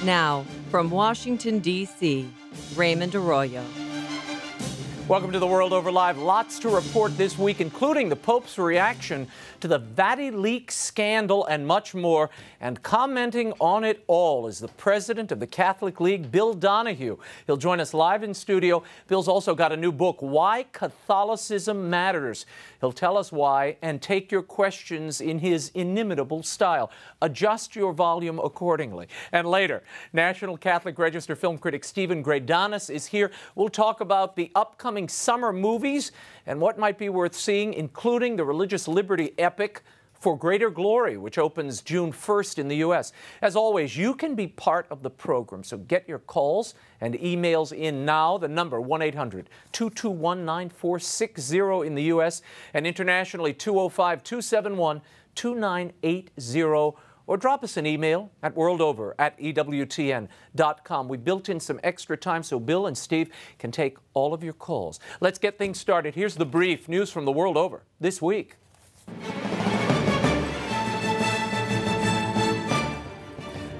Now, from Washington, D.C., Raymond Arroyo. Welcome to the World Over Live. Lots to report this week, including the Pope's reaction to the VatiLeaks scandal and much more. And commenting on it all is the president of the Catholic League, Bill Donohue. He'll join us live in studio. Bill's also got a new book, Why Catholicism Matters. He'll tell us why and take your questions in his inimitable style. Adjust your volume accordingly. And later, National Catholic Register film critic Stephen GREYDANUS is here. We'll talk about the upcoming summer movies and what might be worth seeing, including the religious liberty epic For Greater Glory, which opens June 1st in the U.S. As always, you can be part of the program, so get your calls and emails in now. The number 1-800-221-9460 in the U.S. and internationally 205-271-2980. Or drop us an email at worldover@ewtn.com. We built in some extra time so Bill and Steve can take all of your calls. Let's get things started. Here's the brief news from the world over this week.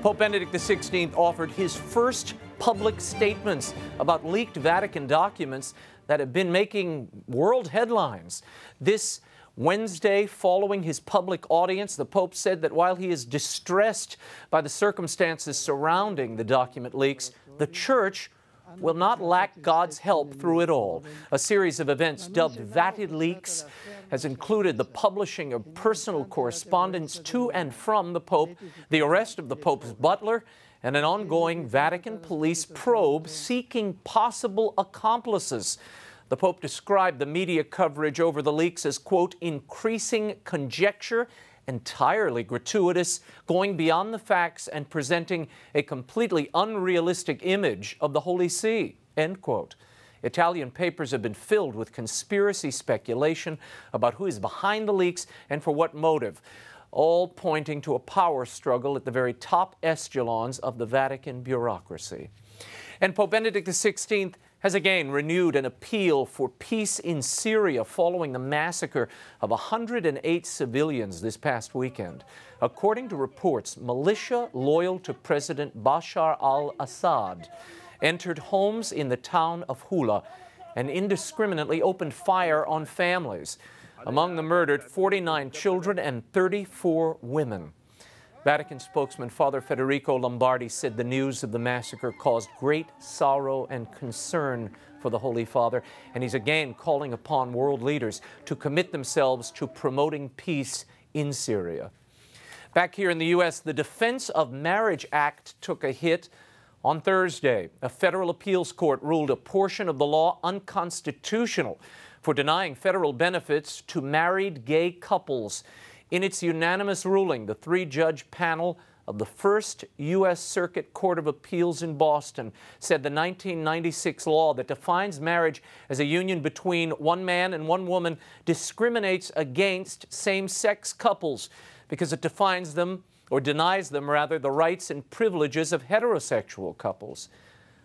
Pope Benedict XVI offered his first public statements about leaked Vatican documents that have been making world headlines. This Wednesday, following his public audience, the Pope said that while he is distressed by the circumstances surrounding the document leaks, the Church will not lack God's help through it all. A series of events dubbed VatiLeaks has included the publishing of personal correspondence to and from the Pope, the arrest of the Pope's butler, and an ongoing Vatican police probe seeking possible accomplices. The Pope described the media coverage over the leaks as, quote, increasing conjecture, entirely gratuitous, going beyond the facts and presenting a completely unrealistic image of the Holy See, end quote. Italian papers have been filled with conspiracy speculation about who is behind the leaks and for what motive, all pointing to a power struggle at the very top echelons of the Vatican bureaucracy. And Pope Benedict XVI has again renewed an appeal for peace in Syria following the massacre of 108 civilians this past weekend. According to reports, militia loyal to President Bashar al-Assad entered homes in the town of Hula and indiscriminately opened fire on families. Among the murdered, 49 children and 34 women. Vatican spokesman Father Federico Lombardi said the news of the massacre caused great sorrow and concern for the Holy Father, and he's again calling upon world leaders to commit themselves to promoting peace in Syria. Back here in the U.S., the Defense of Marriage Act took a hit on Thursday. A federal appeals court ruled a portion of the law unconstitutional for denying federal benefits to married gay couples. In its unanimous ruling, the three-judge panel of the First U.S. Circuit Court of Appeals in Boston said the 1996 law that defines marriage as a union between one man and one woman discriminates against same-sex couples because it defines them, or denies them rather, the rights and privileges of heterosexual couples.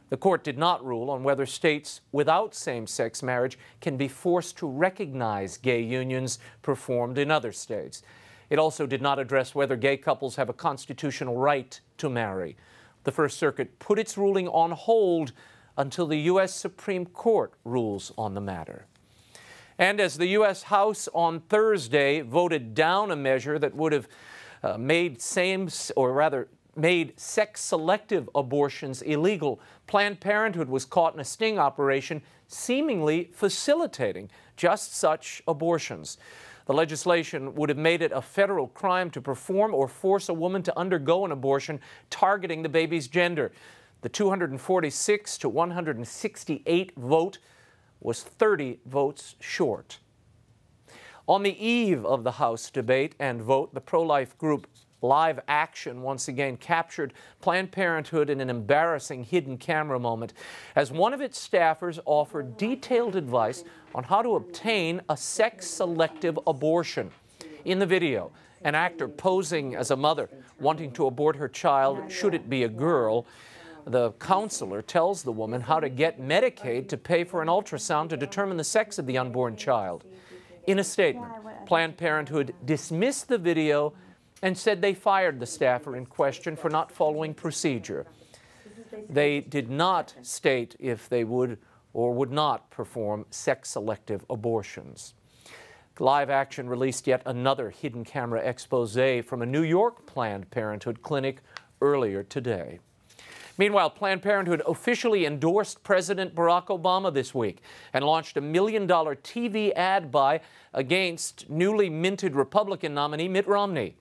The court did not rule on whether states without same-sex marriage can be forced to recognize gay unions performed in other states. It also did not address whether gay couples have a constitutional right to marry. The First Circuit put its ruling on hold until the U.S. Supreme Court rules on the matter. And as the U.S. House on Thursday voted down a measure that would have made sex-selective abortions illegal, Planned Parenthood was caught in a sting operation seemingly facilitating just such abortions. The legislation would have made it a federal crime to perform or force a woman to undergo an abortion targeting the baby's gender. The 246 to 168 vote was 30 votes short. On the eve of the House debate and vote, the pro-life group Live Action once again captured Planned Parenthood in an embarrassing hidden camera moment as one of its staffers offered detailed advice on how to obtain a sex-selective abortion. In the video, an actor posing as a mother wanting to abort her child, should it be a girl. The counselor tells the woman how to get Medicaid to pay for an ultrasound to determine the sex of the unborn child. In a statement, Planned Parenthood dismissed the video and said they fired the staffer in question for not following procedure. They did not state if they would or would not perform sex-selective abortions. Live Action released yet another hidden camera expose from a New York Planned Parenthood clinic earlier today. Meanwhile, Planned Parenthood officially endorsed President Barack Obama this week and launched a $1 million TV ad buy against newly minted Republican nominee Mitt Romney.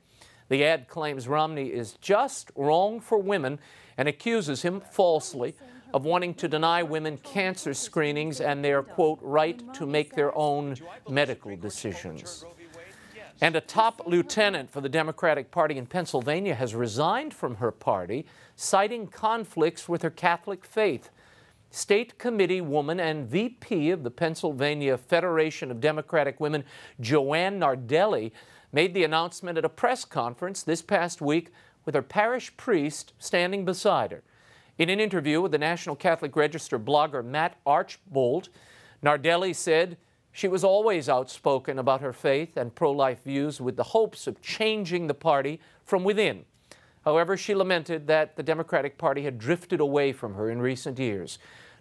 The ad claims Romney is just wrong for women and accuses him falsely of wanting to deny women cancer screenings and their, quote, right to make their own medical decisions. And a top lieutenant for the Democratic Party in Pennsylvania has resigned from her party, citing conflicts with her Catholic faith. State committee woman and VP of the Pennsylvania Federation of Democratic Women, Joanne Nardelli, made the announcement at a press conference this past week with her parish priest standing beside her. In an interview with the National Catholic Register blogger Matt Archbold, Nardelli said she was always outspoken about her faith and pro-life views with the hopes of changing the party from within. However, she lamented that the Democratic Party had drifted away from her in recent years.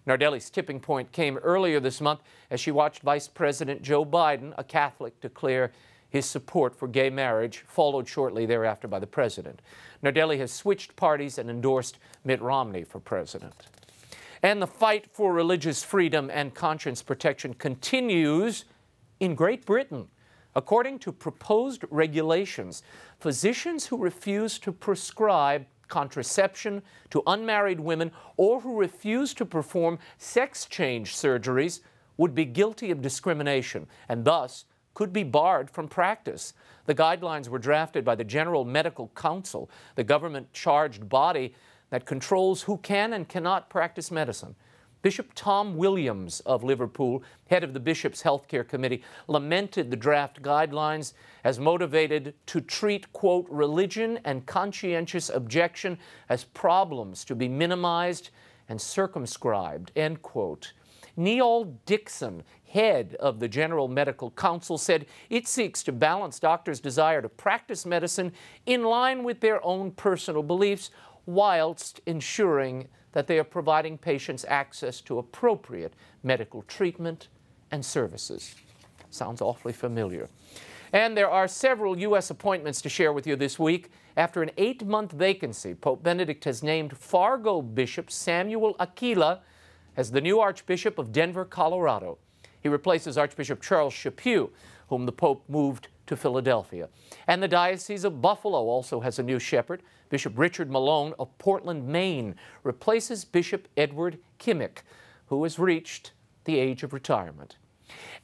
Nardelli's tipping point came earlier this month as she watched Vice President Joe Biden, a Catholic, declare his support for gay marriage, followed shortly thereafter by the president. Nardelli has switched parties and endorsed Mitt Romney for president. And the fight for religious freedom and conscience protection continues in Great Britain. According to proposed regulations, physicians who refuse to prescribe contraception to unmarried women or who refuse to perform sex change surgeries would be guilty of discrimination and thus could be barred from practice. The guidelines were drafted by the General Medical Council, the government-charged body that controls who can and cannot practice medicine. Bishop Tom Williams of Liverpool, head of the Bishop's Healthcare Committee, lamented the draft guidelines as motivated to treat, quote, religion and conscientious objection as problems to be minimized and circumscribed, end quote. Neil Dixon, head of the General Medical Council, said it seeks to balance doctors' desire to practice medicine in line with their own personal beliefs, whilst ensuring that they are providing patients access to appropriate medical treatment and services. Sounds awfully familiar. And there are several U.S. appointments to share with you this week. After an 8-month vacancy, Pope Benedict has named Fargo Bishop Samuel Aquila as the new Archbishop of Denver, Colorado. He replaces Archbishop Charles Chaput, whom the Pope moved to Philadelphia. And the Diocese of Buffalo also has a new shepherd. Bishop Richard Malone of Portland, Maine, replaces Bishop Edward Kimmick, who has reached the age of retirement.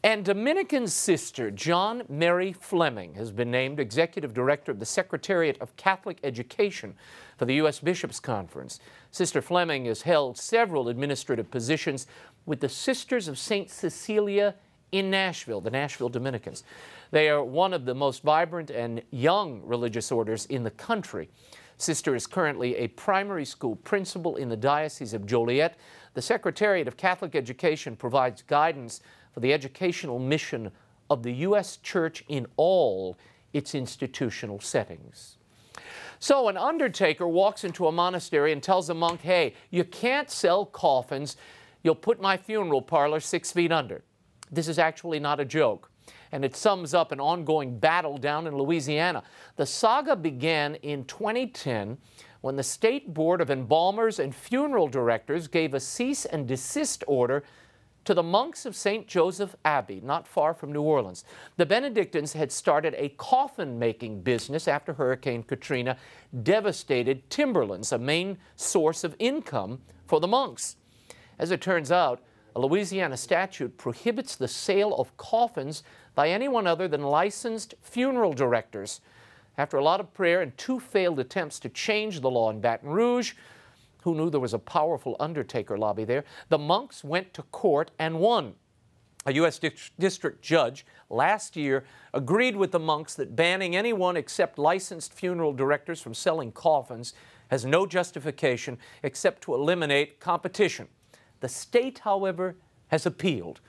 And Dominican sister John Mary Fleming has been named Executive Director of the Secretariat of Catholic Education for the U.S. Bishops' Conference. Sister Fleming has held several administrative positions with the Sisters of St. Cecilia in Nashville, the Nashville Dominicans. They are one of the most vibrant and young religious orders in the country. Sister is currently a primary school principal in the Diocese of Joliet. The Secretariat of Catholic Education provides guidance for the educational mission of the U.S. Church in all its institutional settings. So an undertaker walks into a monastery and tells a monk, hey, you can't sell coffins. You'll put my funeral parlor 6 feet under. This is actually not a joke, and it sums up an ongoing battle down in Louisiana. The saga began in 2010 when the State Board of Embalmers and Funeral Directors gave a cease and desist order to the monks of St. Joseph Abbey, not far from New Orleans. The Benedictines had started a coffin-making business after Hurricane Katrina devastated timberlands, a main source of income for the monks. As it turns out, a Louisiana statute prohibits the sale of coffins by anyone other than licensed funeral directors. After a lot of prayer and 2 failed attempts to change the law in Baton Rouge, who knew there was a powerful undertaker lobby there, the monks went to court and won. A U.S. district judge last year agreed with the monks that banning anyone except licensed funeral directors from selling coffins has no justification except to eliminate competition. The state, however, has appealed.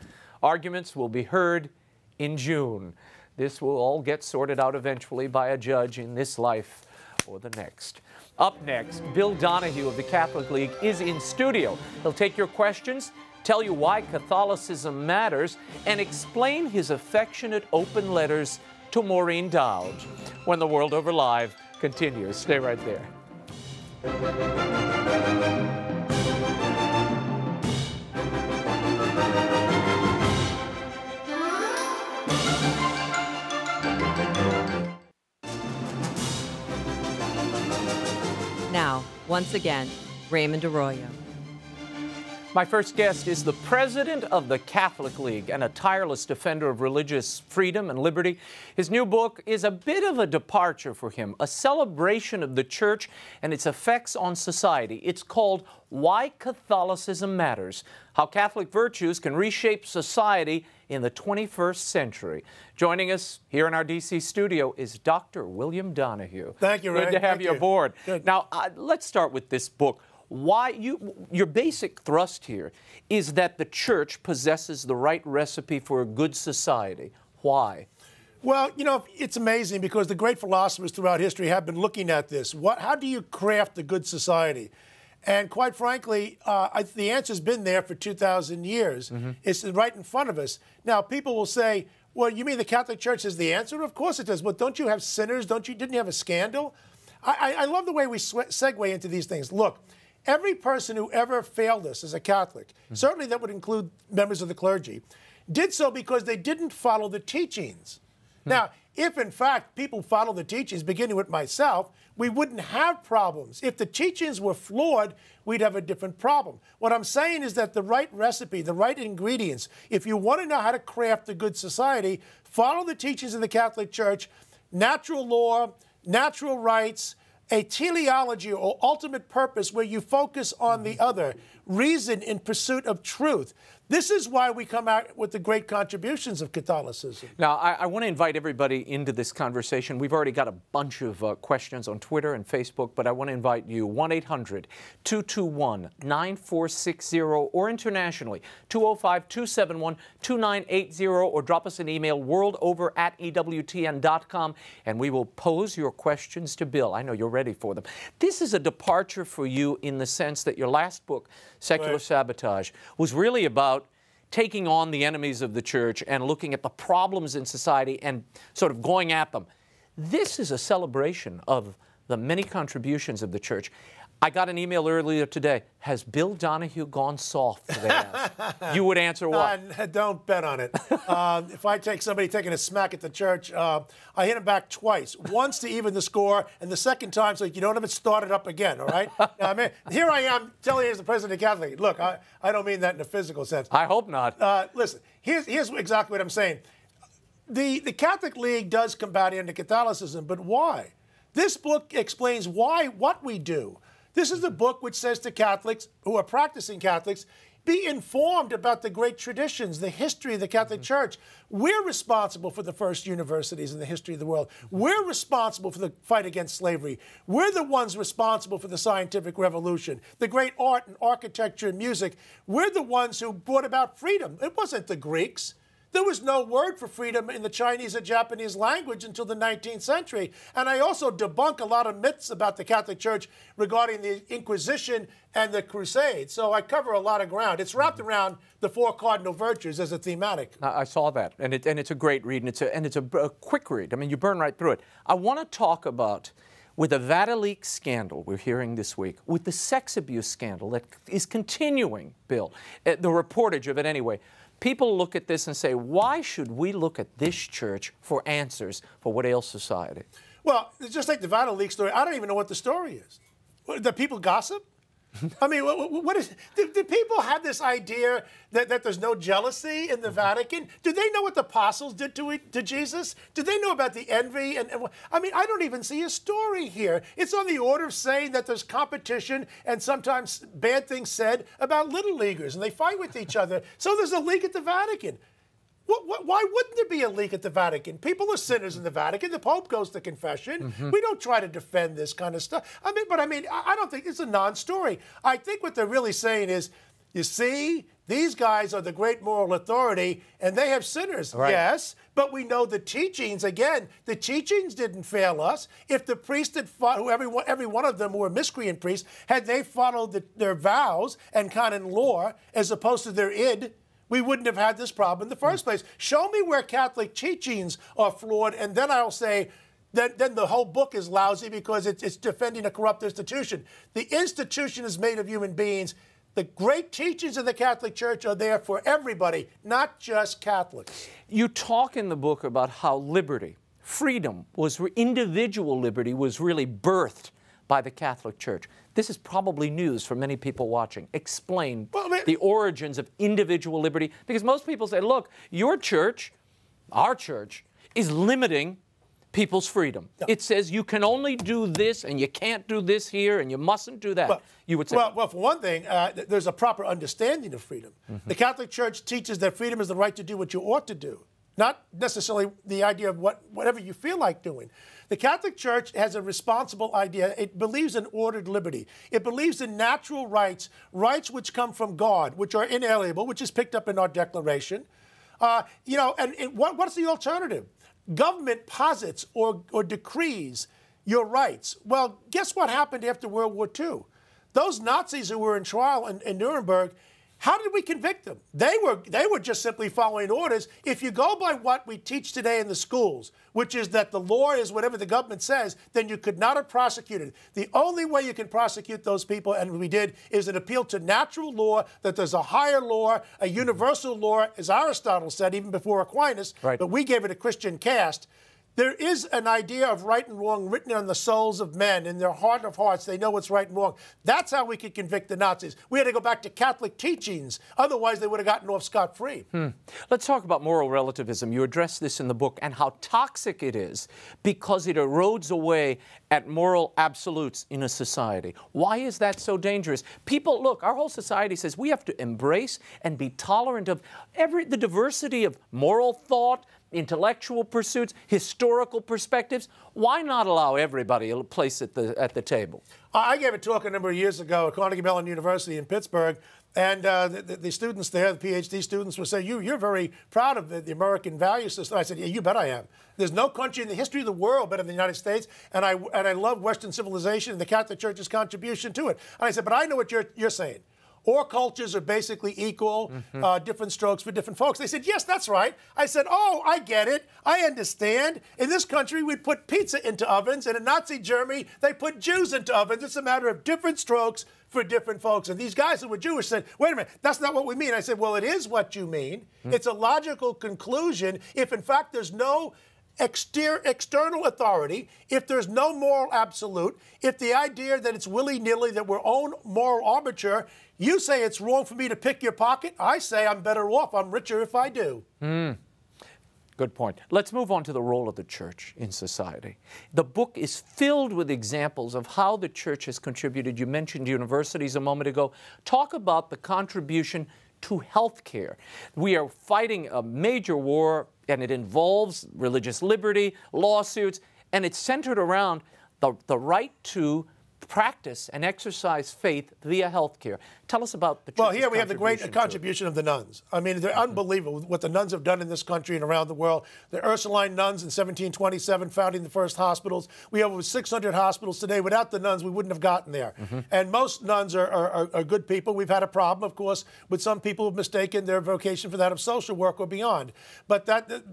Arguments will be heard in June. This will all get sorted out eventually by a judge in this life or the next. Up next, Bill Donahue of the Catholic League is in studio. He'll take your questions, tell you why Catholicism matters, and explain his affectionate open letters to Maureen Dowd when The World Over Live continues. Stay right there. Now, once again, Raymond Arroyo. My first guest is the president of the Catholic League and a tireless defender of religious freedom and liberty. His new book is a bit of a departure for him, a celebration of the church and its effects on society. It's called Why Catholicism Matters: How Catholic Virtues Can Reshape Society in the 21st Century. Joining us here in our D.C. studio is Dr. William Donahue. Thank you, Ray. Good to have you aboard. Good. Now, let's start with this book. Your basic thrust here is that the church possesses the right recipe for a good society. Why? Well, you know, it's amazing because the great philosophers throughout history have been looking at this. How do you craft a good society? And quite frankly, the answer's been there for 2,000 years. Mm-hmm. It's right in front of us. Now, people will say, well, you mean the Catholic Church is the answer? Of course it does. But don't you have sinners? Didn't you have a scandal? I love the way we segue into these things. Look, every person who ever failed us as a Catholic, mm-hmm. certainly that would include members of the clergy, did so because they didn't follow the teachings. Mm-hmm. Now, if in fact people follow the teachings, beginning with myself, we wouldn't have problems. If the teachings were flawed, we'd have a different problem. What I'm saying is that the right recipe, the right ingredients, if you want to know how to craft a good society, follow the teachings of the Catholic Church, natural law, natural rights, a teleology or ultimate purpose where you focus on the other, reason in pursuit of truth. This is why we come out with the great contributions of Catholicism. Now, I want to invite everybody into this conversation. We've already got a bunch of questions on Twitter and Facebook, but I want to invite you, 1-800-221-9460, or internationally, 205-271-2980, or drop us an email, worldover@ewtn.com, and we will pose your questions to Bill. I know you're ready for them. This is a departure for you in the sense that your last book, Secular Right. Sabotage, was really about taking on the enemies of the church and looking at the problems in society and sort of going at them. This is a celebration of the many contributions of the church. I got an email earlier today. Has Bill Donahue gone soft? They asked. You would answer what? Don't bet on it. If I take somebody taking a smack at the church, I hit him back twice. Once to even the score, and the second time so you don't have it started up again, all right? Now, I mean, here I am telling you as the president of the Catholic League. Look, I don't mean that in a physical sense. I hope not. Listen, here's exactly what I'm saying. The Catholic League does combat anti-Catholicism, but why? This book explains what we do. This is the book which says to Catholics who are practicing Catholics, be informed about the great traditions, the history of the Catholic Church. We're responsible for the first universities in the history of the world. We're responsible for the fight against slavery. We're the ones responsible for the scientific revolution, the great art and architecture and music. We're the ones who brought about freedom. It wasn't the Greeks. There was no word for freedom in the Chinese or Japanese language until the 19th century. And I also debunk a lot of myths about the Catholic Church regarding the Inquisition and the Crusades. So I cover a lot of ground. It's wrapped around the four cardinal virtues as a thematic. I saw that, and it's a great read, and it's a quick read. I mean, you burn right through it. I want to talk about, with the Vatileaks scandal we're hearing this week, with the sex abuse scandal that is continuing, Bill, the reportage of it anyway. People look at this and say, why should we look at this church for answers for what ails society? Well, just like the Vatileaks story, I don't even know what the story is. That people gossip? I mean, what is? Do people have this idea that there's no jealousy in the Vatican? Do they know what the apostles did to Jesus? Do they know about the envy? I mean, I don't even see a story here. It's on the order of saying that there's competition and sometimes bad things said about little leaguers, and they fight with each other. So there's a league at the Vatican. Why wouldn't there be a leak at the Vatican? People are sinners in the Vatican. The Pope goes to confession. We don't try to defend this kind of stuff. I don't think it's a non-story. I think what they're really saying is, you see, these guys are the great moral authority, and they have sinners, right. Yes, but we know the teachings, again, the teachings didn't fail us. If the priests had followed, every one of them were miscreant priests, had they followed their vows and canon law as opposed to their id, we wouldn't have had this problem in the first place. Show me where Catholic teachings are flawed, and then I'll say, then the whole book is lousy because it's defending a corrupt institution. The institution is made of human beings. The great teachings of the Catholic Church are there for everybody, not just Catholics. You talk in the book about how liberty, freedom, individual liberty was really birthed by the Catholic Church. This is probably news for many people watching. Explain the origins of individual liberty, because most people say, look, your church, our church, is limiting people's freedom. No. It says you can only do this and you can't do this here and you mustn't do that. You would say. Well, for one thing, there's a proper understanding of freedom. The Catholic Church teaches that freedom is the right to do what you ought to do, not necessarily the idea of whatever you feel like doing. The Catholic Church has a responsible idea. It believes in ordered liberty. It believes in natural rights, rights which come from God, which are inalienable, which is picked up in our Declaration. What's the alternative? Government posits or decrees your rights. Well, guess what happened after World War II? Those Nazis who were in trial in Nuremberg, how did we convict them? They were just simply following orders. If you go by what we teach today in the schools, which is that the law is whatever the government says, then you could not have prosecuted. The only way you can prosecute those people, and we did, is an appeal to natural law, that there's a higher law, a universal law, as Aristotle said, even before Aquinas, right. But we gave it a Christian cast. There is an idea of right and wrong written on the souls of men. In their heart of hearts, they know what's right and wrong. That's how we could convict the Nazis. We had to go back to Catholic teachings. Otherwise, they would have gotten off scot-free. Let's talk about moral relativism. You address this in the book and how toxic it is because it erodes away at moral absolutes in a society. Why is that so dangerous? People, look, our whole society says we have to embrace and be tolerant of the diversity of moral thought, intellectual pursuits, historical perspectives. Why not allow everybody a place at the table? I gave a talk a number of years ago at Carnegie Mellon University in Pittsburgh, and the students there, the PhD students, would say, you're very proud of the American value system. I said, yeah, you bet I am. There's no country in the history of the world better than the United States, and I love Western civilization and the Catholic Church's contribution to it. And I said, but I know what you're saying. All cultures are basically equal, different strokes for different folks. They said, yes, that's right. I said, oh, I get it. I understand. In this country, we put pizza into ovens, and in Nazi Germany, they put Jews into ovens. It's a matter of different strokes for different folks. And these guys who were Jewish said, wait a minute, that's not what we mean. I said, well, it is what you mean. It's a logical conclusion if, in fact, there's no external authority, if there's no moral absolute, if the idea that it's willy-nilly, that we're own moral arbiter, you say it's wrong for me to pick your pocket, I say I'm better off, I'm richer if I do. Good point. Let's move on to the role of the church in society. The book is filled with examples of how the church has contributed. You mentioned universities a moment ago. Talk about the contribution to health care. We are fighting a major war, and it involves religious liberty, lawsuits, and it's centered around the right to practice and exercise faith via health care. Tell us about the church's Well, here we have the great contribution of the nuns. I mean, they're unbelievable what the nuns have done in this country and around the world. The Ursuline nuns in 1727 founding the first hospitals. We have over 600 hospitals today. Without the nuns, we wouldn't have gotten there. And most nuns are good people. We've had a problem, of course, with some people who've mistaken their vocation for that of social work or beyond. But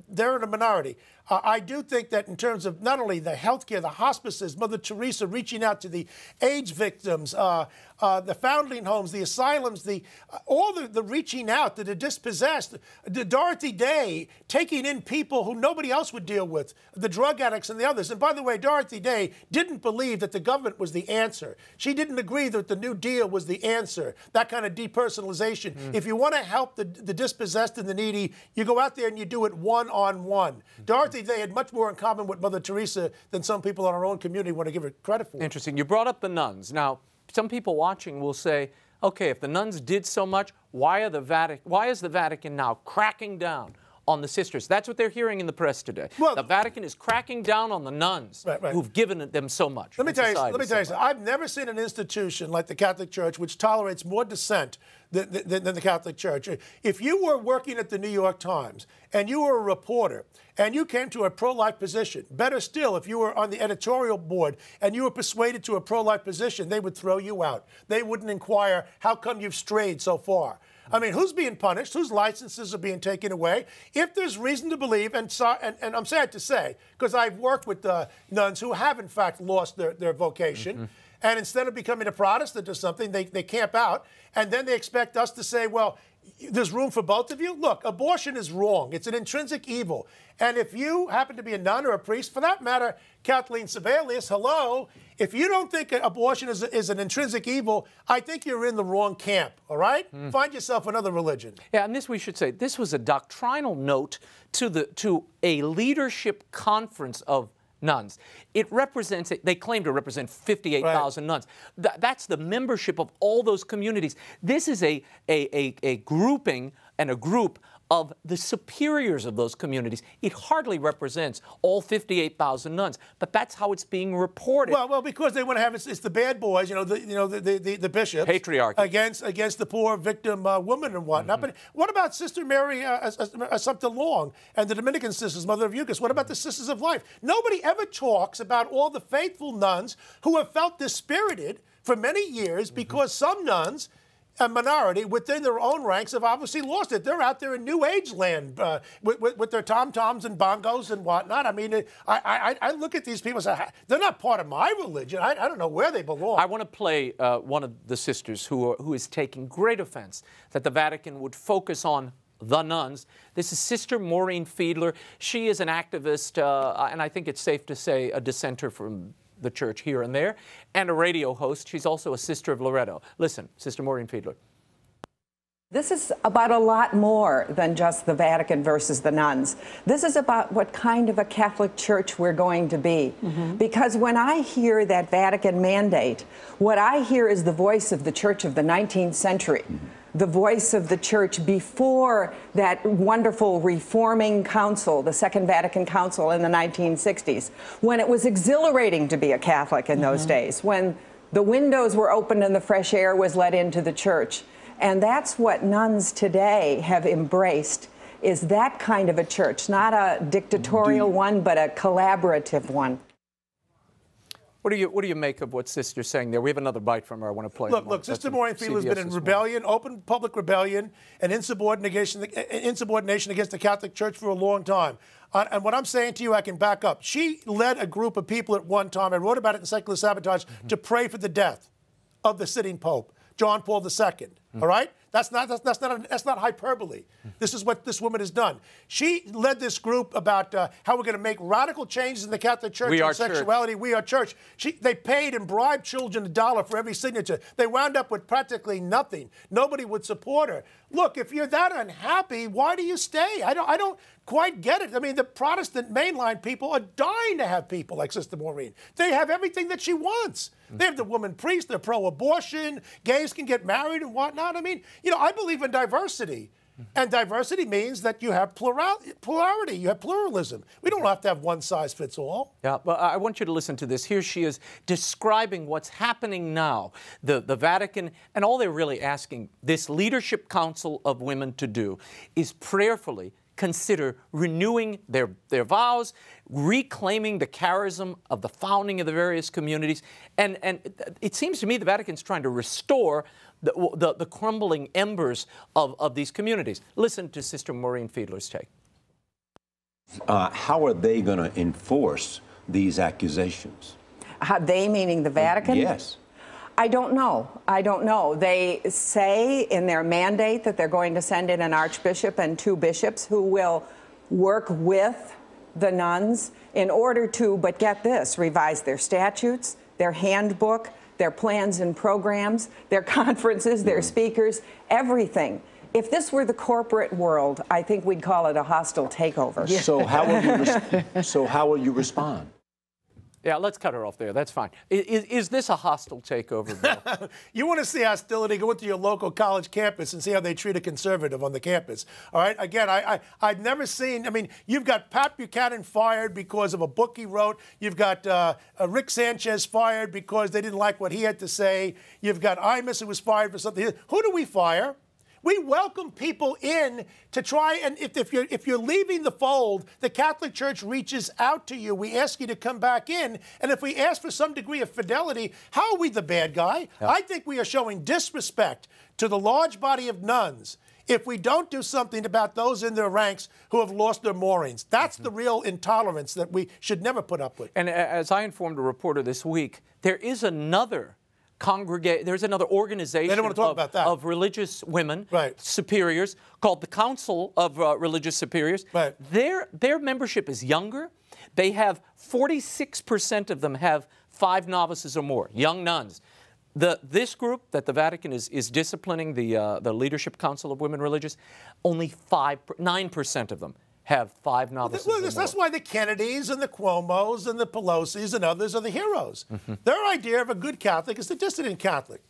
they're in a minority. I do think that in terms of not only the health care, the hospices, Mother Teresa reaching out to the AIDS victims, the foundling homes, the asylums, all the reaching out to the dispossessed, the Dorothy Day taking in people who nobody else would deal with, the drug addicts and the others. And by the way, Dorothy Day didn't believe that the government was the answer. She didn't agree that the New Deal was the answer, that kind of depersonalization. If you want to help the dispossessed and the needy, you go out there and you do it one-on-one. Dorothy Day had much more in common with Mother Teresa than some people in our own community want to give her credit for. Interesting. You brought up the nuns. Now, some people watching will say, okay, if the nuns did so much, why is the Vatican now cracking down on the sisters. That's what they're hearing in the press today. Well, the Vatican is cracking down on the nuns who've given them so much. Let me tell you something. I've never seen an institution like the Catholic Church which tolerates more dissent than the Catholic Church. If you were working at the New York Times and you were a reporter and you came to a pro-life position, better still, if you were on the editorial board and you were persuaded to a pro-life position, they would throw you out. They wouldn't inquire, how come you've strayed so far? I mean, who's being punished? Whose licenses are being taken away? If there's reason to believe, and I'm sad to say, because I've worked with nuns who have, in fact, lost their vocation, and instead of becoming a Protestant or something, they camp out, and then they expect us to say, well, there's room for both of you? Look, abortion is wrong. It's an intrinsic evil. And if you happen to be a nun or a priest, for that matter, Kathleen Sebelius, hello, if you don't think abortion is an intrinsic evil, I think you're in the wrong camp, all right? Find yourself another religion. Yeah, and this, we should say, this was a doctrinal note to a leadership conference of nuns. It represents, they claim to represent 58,000 nuns. That's the membership of all those communities. This is a grouping and a group of the superiors of those communities. It hardly represents all 58,000 nuns, but that's how it's being reported. Well, because they want to have it's the bad boys, the bishops, patriarchy against the poor victim woman and whatnot. But what about Sister Mary Assumpta Long and the Dominican sisters, Mother of Eucharist? What about the Sisters of Life? Nobody ever talks about all the faithful nuns who have felt dispirited for many years because some nuns, a minority within their own ranks, have obviously lost it. They're out there in New Age land with their tom-toms and bongos and whatnot. I mean, I look at these people and say, they're not part of my religion. I don't know where they belong. I want to play one of the sisters who is taking great offense that the Vatican would focus on the nuns. This is Sister Maureen Fiedler. She is an activist, and I think it's safe to say a dissenter from the church here and there, and a radio host. She's also a Sister of Loreto. Listen, Sister Maureen Fiedler. This is about a lot more than just the Vatican versus the nuns. This is about what kind of a Catholic Church we're going to be. Because when I hear that Vatican mandate, what I hear is the voice of the Church of the 19th century. The voice of the Church before that wonderful reforming council, the Second Vatican Council in the 1960s, when it was exhilarating to be a Catholic in those days, when the windows were opened and the fresh air was let into the church. And that's what nuns today have embraced, is that kind of a church, not a dictatorial one, but a collaborative one. What do you make of what Sister's saying there? We have another bite from her I want to play. Look, Sister Maureen Fiedler has been in rebellion, open public rebellion, and insubordination against the Catholic Church for a long time. And what I'm saying to you, I can back up. She led a group of people at one time, I wrote about it in Secular Sabotage, to pray for the death of the sitting Pope, John Paul II. All right? That's not hyperbole. This is what this woman has done. She led this group about how we're going to make radical changes in the Catholic Church on sexuality. We are church. They paid and bribed children $1 for every signature. They wound up with practically nothing. Nobody would support her. Look, if you're that unhappy, why do you stay? I don't quite get it. I mean, the Protestant mainline people are dying to have people like Sister Maureen. They have everything that she wants. They have the woman priest, they're pro-abortion, gays can get married and whatnot. I mean, I believe in diversity. And diversity means that you have plurality, you have pluralism. We don't have to have one size fits all. Yeah, but I want you to listen to this. Here she is describing what's happening now. The Vatican, and all they're really asking this Leadership Council of Women to do is prayerfully consider renewing their vows, reclaiming the charism of the founding of the various communities. And it seems to me the Vatican's trying to restore the crumbling embers of these communities. Listen to Sister Maureen Fiedler's take. How are they going to enforce these accusations? They meaning the Vatican? Yes. I don't know. I don't know. They say in their mandate that they're going to send in an archbishop and 2 bishops who will work with the nuns in order to, but get this, revise their statutes, their handbook, their plans and programs, their conferences, their speakers, everything. If this were the corporate world, I think we'd call it a hostile takeover. So how will you respond? Yeah, let's cut her off there. That's fine. Is this a hostile takeover, Bill? You want to see hostility, go into your local college campus and see how they treat a conservative on the campus. All right? Again, I've never seen, I mean, you've got Pat Buchanan fired because of a book he wrote. You've got Rick Sanchez fired because they didn't like what he had to say. You've got Imus who was fired for something. Who do we fire? We welcome people in to try, and if you're leaving the fold, the Catholic Church reaches out to you. We ask you to come back in, and if we ask for some degree of fidelity, how are we the bad guy? Yeah. I think we are showing disrespect to the large body of nuns if we don't do something about those in their ranks who have lost their moorings. That's the real intolerance that we should never put up with. And as I informed a reporter this week, there is another there's another organization of religious women, superiors, called the Council of Religious Superiors. Right. Their membership is younger. They have 46% of them have 5 novices or more, young nuns. This group that the Vatican is disciplining, the Leadership Council of Women Religious, only 9% of them have 5 novices or more. That's why the Kennedys and the Cuomos and the Pelosi's and others are the heroes. Their idea of a good Catholic is the dissident Catholic.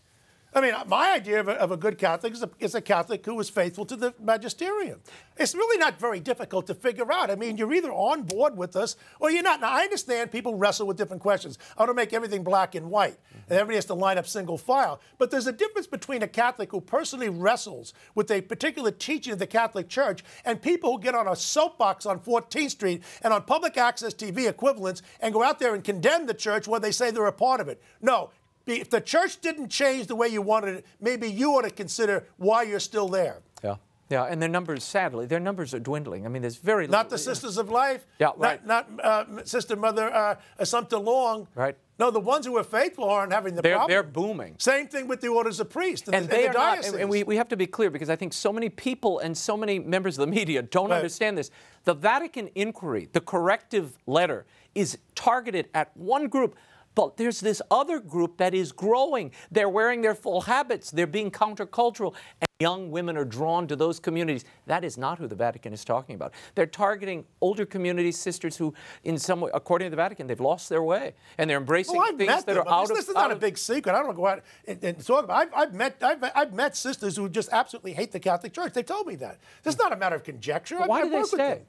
I mean, my idea of a good Catholic is a Catholic who is faithful to the magisterium. It's really not very difficult to figure out. I mean, you're either on board with us or you're not. Now, I understand people wrestle with different questions. I want to make everything black and white, and everybody has to line up single file. But there's a difference between a Catholic who personally wrestles with a particular teaching of the Catholic Church and people who get on a soapbox on 14th Street and on public access TV equivalents and go out there and condemn the church when they say they're a part of it. No. If the church didn't change the way you wanted it, maybe you ought to consider why you're still there. Yeah. Yeah, and their numbers, sadly, their numbers are dwindling. I mean, there's very little. Not the Sisters of Life. Yeah, right. Not Sister Mother Assumpta Long. Right. No, the ones who are faithful aren't having the problem. They're booming. Same thing with the orders of priests and the diocese. And we have to be clear, because I think so many people and so many members of the media don't understand this. The Vatican inquiry, the corrective letter, is targeted at one group. But there's this other group that is growing. They're wearing their full habits. They're being countercultural. And young women are drawn to those communities. That is not who the Vatican is talking about. They're targeting older communities, sisters who, in some way, according to the Vatican, they've lost their way. And they're embracing things that are out of... This is not a big secret. I don't want to go out and talk about it. I've met sisters who just absolutely hate the Catholic Church. They told me that. This is not a matter of conjecture. Why do they stay?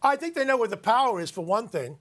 I think they know where the power is, for one thing.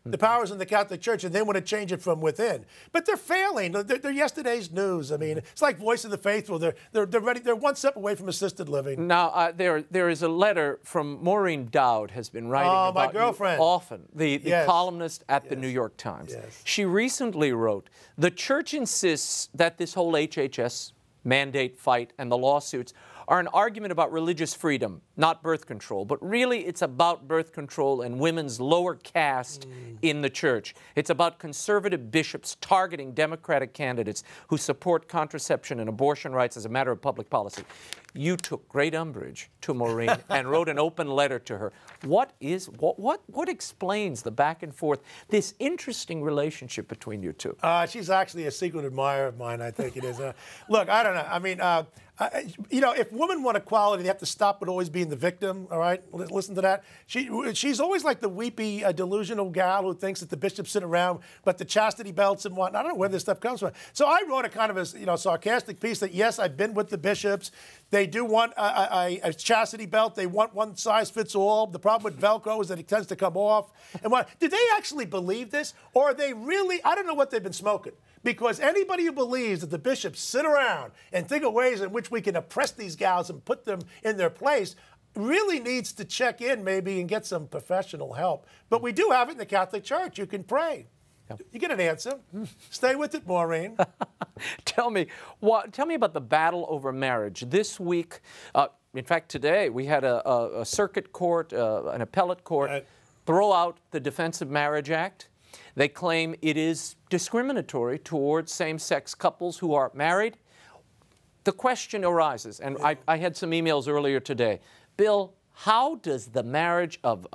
The power's in the Catholic Church, and they want to change it from within. But they're failing. They're yesterday's news. I mean, it's like Voice of the Faithful. They're ready. They're one step away from assisted living. Now, there is a letter from Maureen Dowd, has been writing about my girlfriend. You often, the columnist at the New York Times. Yes. She recently wrote, "The Church insists that this whole HHS mandate fight and the lawsuits are an argument about religious freedom, not birth control. But really, it's about birth control and women's lower caste in the church. It's about conservative bishops targeting Democratic candidates who support contraception and abortion rights as a matter of public policy." You took great umbrage to Maureen and wrote an open letter to her. What explains the back and forth, this interesting relationship between you two? She's actually a secret admirer of mine, I think it is. Look, I don't know. I mean, you know, if women want equality, they have to stop with always being the victim, all right? Listen to that. She's always like the weepy, delusional gal who thinks that the bishops sit around, but the chastity belts and whatnot. I don't know where this stuff comes from. So I wrote a kind of a sarcastic piece that, yes, I've been with the bishops. They do want a chastity belt. They want one size fits all. The problem with Velcro is that it tends to come off. And did they actually believe this? Or are they really, I don't know what they've been smoking. Because anybody who believes that the bishops sit around and think of ways in which we can oppress these gals and put them in their place really needs to check in maybe and get some professional help. But we do have it in the Catholic Church. You can pray. You get an answer. Stay with it, Maureen. Tell me about the battle over marriage. This week, in fact, today, we had a circuit court, an appellate court, throw out the Defense of Marriage Act. They claim it is discriminatory towards same-sex couples who are married. The question arises, and I had some emails earlier today. Bill, how does the marriage of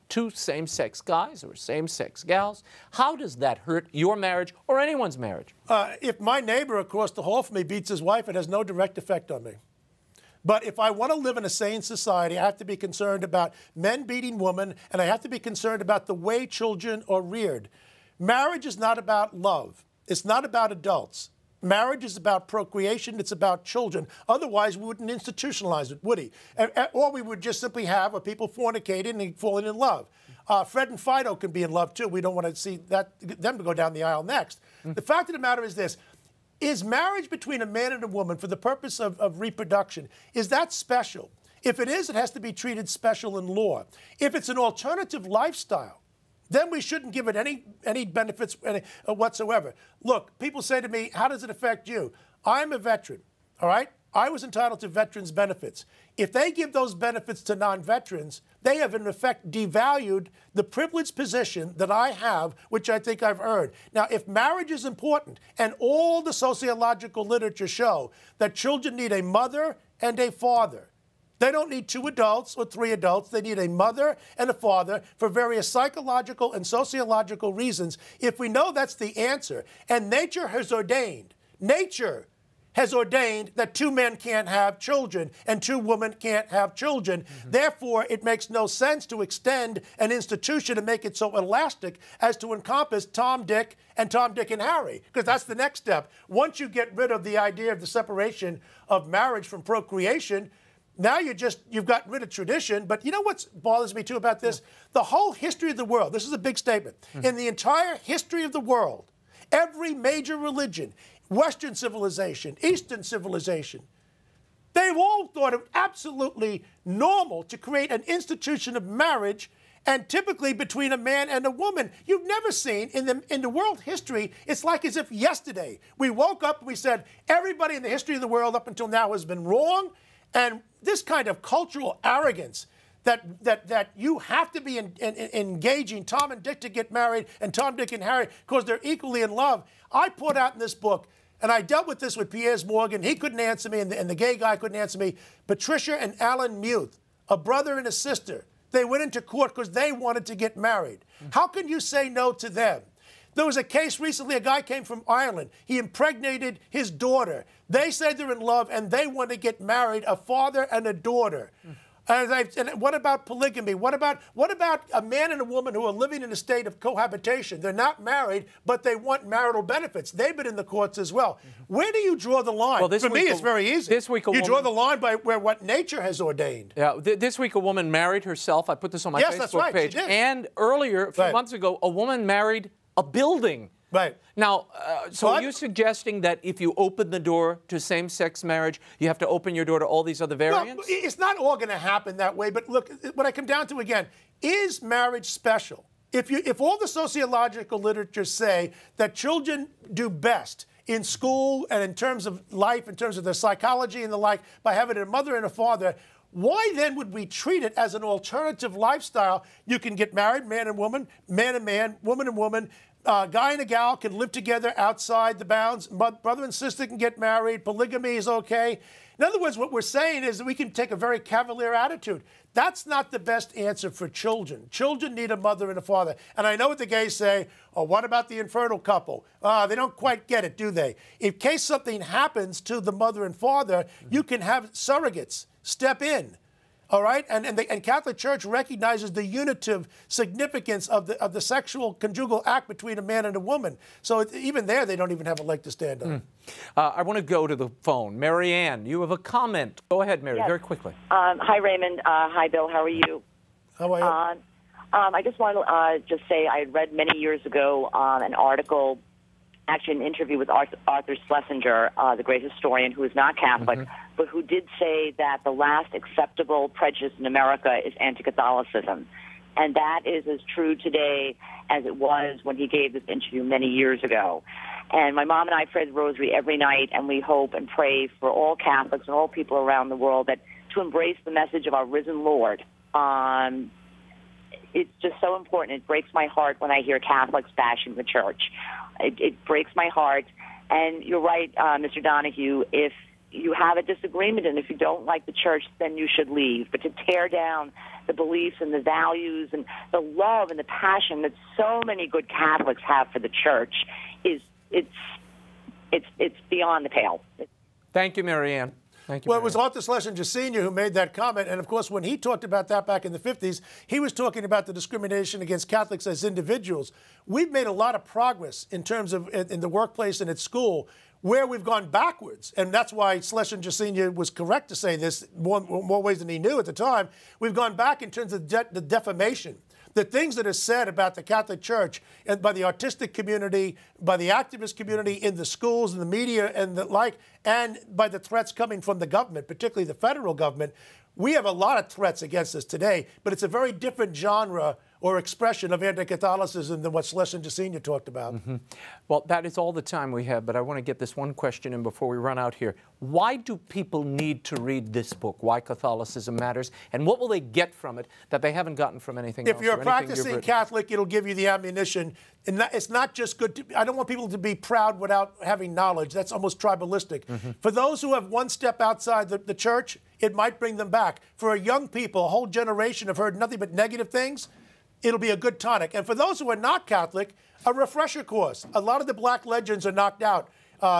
two same-sex guys or same-sex gals, how does that hurt your marriage or anyone's marriage? If my neighbor across the hall from me beats his wife, it has no direct effect on me. But if I want to live in a sane society, I have to be concerned about men beating women, and I have to be concerned about the way children are reared. Marriage is not about love. It's not about adults. Marriage is about procreation. It's about children. Otherwise, we wouldn't institutionalize it, would he? Or we would just simply have people fornicating and falling in love. Fred and Fido can be in love, too. We don't want to see them to go down the aisle next. The fact of the matter is this. Is marriage between a man and a woman for the purpose of reproduction, is that special? If it is, it has to be treated special in law. If it's an alternative lifestyle, then we shouldn't give it any benefits whatsoever. Look, people say to me, how does it affect you? I'm a veteran, all right? I was entitled to veterans' benefits. If they give those benefits to non-veterans, they have in effect devalued the privileged position that I have, which I think I've earned. Now, if marriage is important, and all the sociological literature show that children need a mother and a father, they don't need 2 adults or 3 adults. They need a mother and a father for various psychological and sociological reasons. If we know that's the answer, and nature has ordained that 2 men can't have children and 2 women can't have children. Therefore, it makes no sense to extend an institution and make it so elastic as to encompass Tom, Dick, and Harry, because that's the next step. Once you get rid of the idea of the separation of marriage from procreation, now you've gotten rid of tradition. But you know what bothers me, too, about this? The whole history of the world, this is a big statement, in the entire history of the world, every major religion, Western civilization, Eastern civilization, they've all thought it absolutely normal to create an institution of marriage, and typically between a man and a woman. You've never seen in the world history, it's like as if yesterday we woke up and we said, everybody in the history of the world up until now has been wrong. And this kind of cultural arrogance that you have to be engaging Tom and Dick to get married and Tom, Dick, and Harry because they're equally in love. I put out in this book, and I dealt with this with Piers Morgan. He couldn't answer me, and the gay guy couldn't answer me. Patricia and Alan Muth, a brother and a sister, they went into court because they wanted to get married. How can you say no to them? There was a case recently, a guy came from Ireland. He impregnated his daughter. They say they're in love, and they want to get married, a father and a daughter. And what about polygamy? What about a man and a woman who are living in a state of cohabitation? They're not married, but they want marital benefits. They've been in the courts as well. Where do you draw the line? Well, For me, it's very easy. This week, you draw the line by what nature has ordained. Yeah, this week a woman married herself. I put this on my Yes, that's Facebook right, page. she did. And earlier, a few months ago, a woman married a building. Right. Now, so are you suggesting that if you open the door to same-sex marriage, you have to open your door to all these other variants? No, it's not all going to happen that way. But look, what I come down to again, is marriage special? If all the sociological literature say that children do best in school and in terms of life, in terms of their psychology and the like, by having a mother and a father, why then would we treat it as an alternative lifestyle? You can get married, man and woman, man and man, woman and woman. Guy and a gal can live together outside the bounds. Brother and sister can get married. Polygamy is okay. In other words, what we're saying is that we can take a very cavalier attitude. That's not the best answer for children. Children need a mother and a father. And I know what the gays say, oh, what about the infertile couple? They don't quite get it, do they? In case something happens to the mother and father, you can have surrogates step in. All right, and Catholic Church recognizes the unitive significance of the sexual conjugal act between a man and a woman. So even there, they don't even have a leg to stand on. I want to go to the phone. Mary Ann, you have a comment. Go ahead, Mary, yes. very quickly. Hi, Raymond. Hi, Bill. How are you? How are you? I just want to just say I had read many years ago an article, actually an interview with Arthur Schlesinger, the great historian who is not Catholic, but who did say that the last acceptable prejudice in America is anti-Catholicism. And that is as true today as it was when he gave this interview many years ago. And my mom and I pray the rosary every night, and we hope and pray for all Catholics and all people around the world that to embrace the message of our risen Lord. It's just so important. It breaks my heart when I hear Catholics bashing the church. It breaks my heart. And you're right, Mr. Donahue, if you have a disagreement and if you don't like the church, then you should leave. But to tear down the beliefs and the values and the love and the passion that so many good Catholics have for the church it's beyond the pale. Thank you, Mary Ann. Thank you. Well, it was Arthur Schlesinger Sr. who made that comment. And of course, when he talked about that back in the 50s, he was talking about the discrimination against Catholics as individuals. We've made a lot of progress in terms of in the workplace and at school, where we've gone backwards. And that's why Schlesinger Sr. was correct to say this more ways than he knew at the time. We've gone back in terms of the defamation. The things that are said about the Catholic Church and by the artistic community, by the activist community, in the schools and the media and the like, and by the threats coming from the government, particularly the federal government. We have a lot of threats against us today, but it's a very different genre or expression of anti-Catholicism than what Schlesinger Sr. talked about. Mm-hmm. Well, that is all the time we have, but I want to get this one question in before we run out here. Why do people need to read this book, Why Catholicism Matters, and what will they get from it that they haven't gotten from anything else? If you're a practicing Catholic, it'll give you the ammunition. And it's not just good to, I don't want people to be proud without having knowledge. That's almost tribalistic. Mm-hmm. For those who have one step outside the church, it might bring them back. For young people, a whole generation have heard nothing but negative things. It'll be a good tonic. And for those who are not Catholic, a refresher course. A lot of the black legends are knocked out,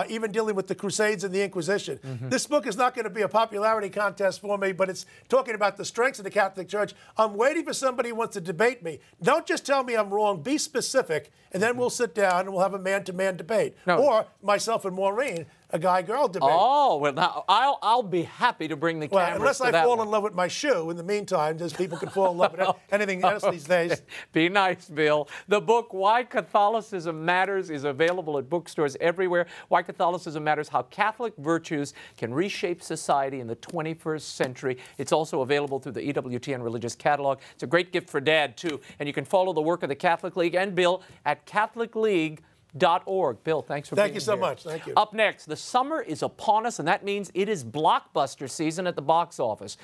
even dealing with the Crusades and the Inquisition. Mm-hmm. This book is not going to be a popularity contest for me, but it's talking about the strengths of the Catholic Church. I'm waiting for somebody who wants to debate me. Don't just tell me I'm wrong. Be specific, and then we'll sit down and we'll have a man-to-man debate. No. Or myself and Maureen, a guy-girl debate. Oh, well, now, I'll be happy to bring the cameras unless to I that fall one. in love with my shoe. In the meantime, just people can fall in love with anything else these days. Be nice, Bill. The book, Why Catholicism Matters, is available at bookstores everywhere. Why Catholicism Matters, How Catholic Virtues Can Reshape Society in the 21st Century. It's also available through the EWTN Religious Catalog. It's a great gift for Dad, too. And you can follow the work of the Catholic League and Bill at CatholicLeague.org. Bill, thanks for being here. Thank you so much. Thank you. Up next, the summer is upon us, and that means it is blockbuster season at the box office.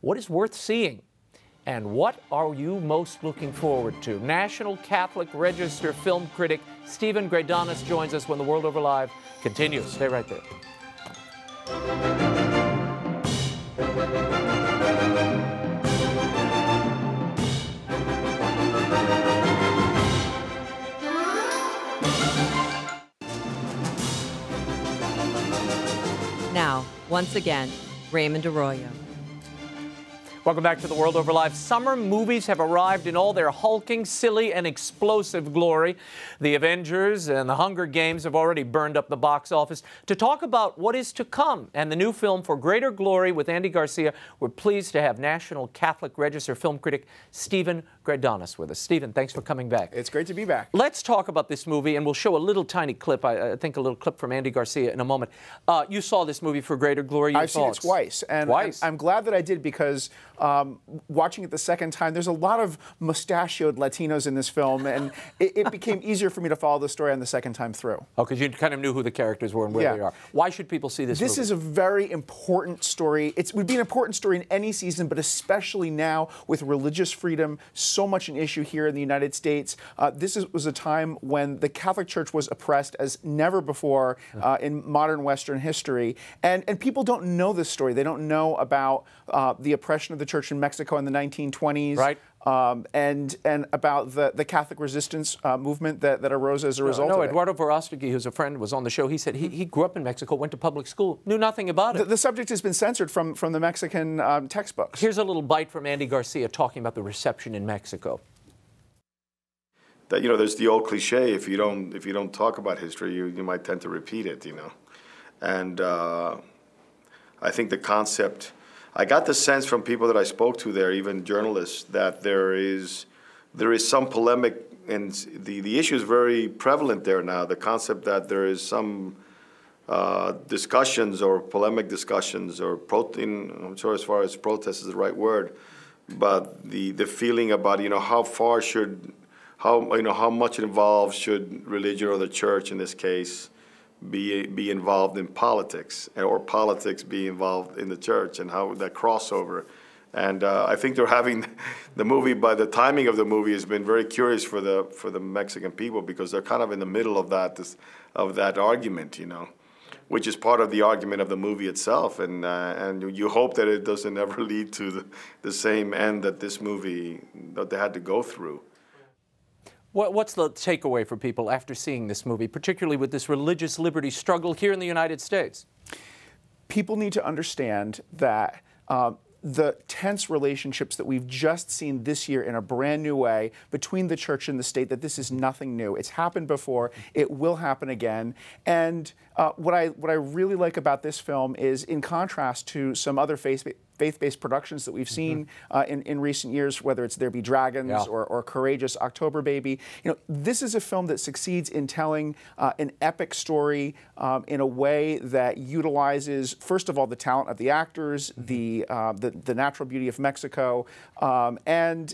What is worth seeing? And what are you most looking forward to? National Catholic Register film critic Stephen GREYDANUS joins us when The World Over Live continues. Stay right there. Now, once again, Raymond Arroyo. Welcome back to The World Over Live. Summer movies have arrived in all their hulking, silly, and explosive glory. The Avengers and the Hunger Games have already burned up the box office. To talk about what is to come and the new film For Greater Glory with Andy Garcia, we're pleased to have National Catholic Register film critic Stephen GREYDANUS with us. Stephen, thanks for coming back. It's great to be back. Let's talk about this movie, and we'll show a little tiny clip, I think a little clip from Andy Garcia in a moment. You saw this movie For Greater Glory. I've seen it twice, and I'm glad that I did because watching it the second time, there's a lot of mustachioed Latinos in this film, and it became easier for me to follow the story on the second time through. Oh, because you kind of knew who the characters were and where they are. Why should people see this movie? This is a very important story. It would be an important story in any season, but especially now with religious freedom, so much an issue here in the United States. This was a time when the Catholic Church was oppressed as never before in modern Western history. And people don't know this story. They don't know about the oppression of the Church in Mexico in the 1920s. Right. And about the Catholic resistance movement that arose as a result of it. Eduardo Verostegui, who's a friend, was on the show. He said he grew up in Mexico, went to public school, knew nothing about it. The subject has been censored from the Mexican textbooks. Here's a little bite from Andy Garcia talking about the reception in Mexico. That, there's the old cliche: if you don't talk about history, you might tend to repeat it. And I think the concept. I got the sense from people that I spoke to there, even journalists, that there is some polemic, and the issue is very prevalent there now. The concept that there is some discussions or polemic discussions or I'm sure as far as protest is the right word, but the feeling about how much involved should religion or the church in this case be involved in politics, or politics be involved in the church, and how that crossover. And I think they're having the movie, by the timing of the movie has been very curious for the Mexican people, because they're kind of in the middle of that argument, which is part of the argument of the movie itself. And you hope that it doesn't ever lead to the same end that this movie, that they had to go through. What's the takeaway for people after seeing this movie, particularly with this religious liberty struggle here in the United States? people need to understand that the tense relationships that we've just seen this year in a brand new way between the church and the state, that this is nothing new. It's happened before. It will happen again. And what I really like about this film is, in contrast to some other faith-based productions that we've seen in recent years, whether it's There Be Dragons or Courageous October Baby, this is a film that succeeds in telling an epic story in a way that utilizes, first of all, the talent of the actors, the natural beauty of Mexico, and